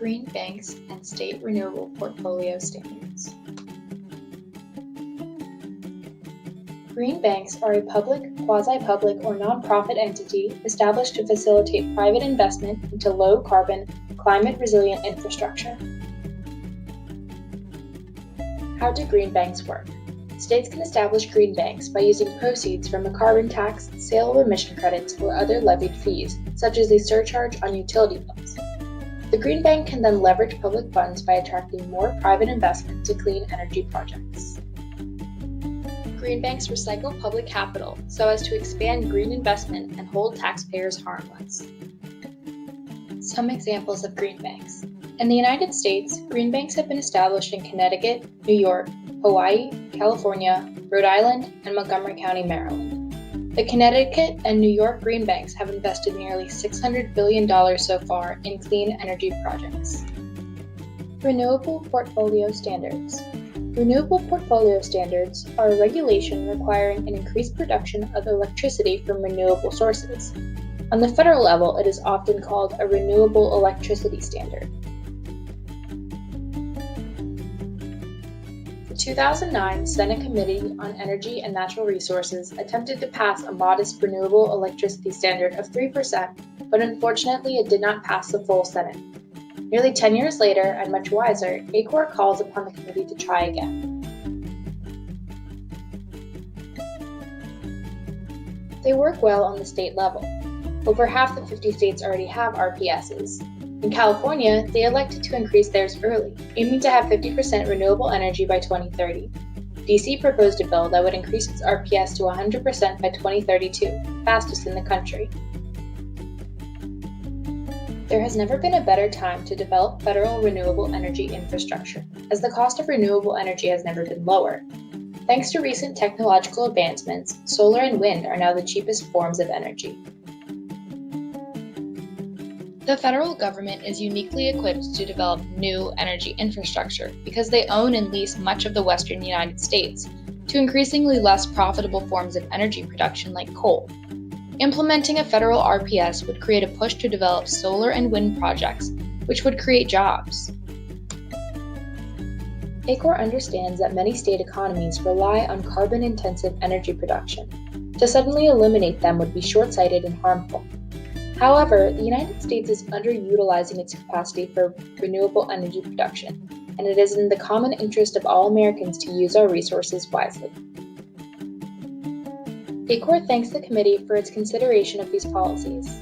Green banks and state renewable portfolio standards. Green banks are a public, quasi-public, or nonprofit entity established to facilitate private investment into low-carbon, climate-resilient infrastructure. How do green banks work? States can establish green banks by using proceeds from a carbon tax, sale of emission credits, or other levied fees, such as a surcharge on utility bills. The green bank can then leverage public funds by attracting more private investment to clean energy projects. Green banks recycle public capital so as to expand green investment and hold taxpayers harmless. Some examples of green banks. In the United States, green banks have been established in Connecticut, New York, Hawaii, California, Rhode Island, and Montgomery County, Maryland. The Connecticut and New York green banks have invested nearly $600 billion so far in clean energy projects. Renewable portfolio standards. Renewable portfolio standards are a regulation requiring an increased production of electricity from renewable sources. On the federal level, it is often called a renewable electricity standard. The 2009 Senate Committee on Energy and Natural Resources attempted to pass a modest renewable electricity standard of 3%, but unfortunately it did not pass the full Senate. Nearly 10 years later, and much wiser, Acore calls upon the committee to try again. They work well on the state level. Over half the 50 states already have RPSs. In California, they elected to increase theirs early, aiming to have 50% renewable energy by 2030. DC proposed a bill that would increase its RPS to 100% by 2032, fastest in the country. There has never been a better time to develop federal renewable energy infrastructure, as the cost of renewable energy has never been lower. Thanks to recent technological advancements, solar and wind are now the cheapest forms of energy. The federal government is uniquely equipped to develop new energy infrastructure because they own and lease much of the western United States to increasingly less profitable forms of energy production like coal. Implementing a federal RPS would create a push to develop solar and wind projects, which would create jobs. Acore understands that many state economies rely on carbon-intensive energy production. To suddenly eliminate them would be short-sighted and harmful. However, the United States is underutilizing its capacity for renewable energy production, and it is in the common interest of all Americans to use our resources wisely. Acore thanks the committee for its consideration of these policies.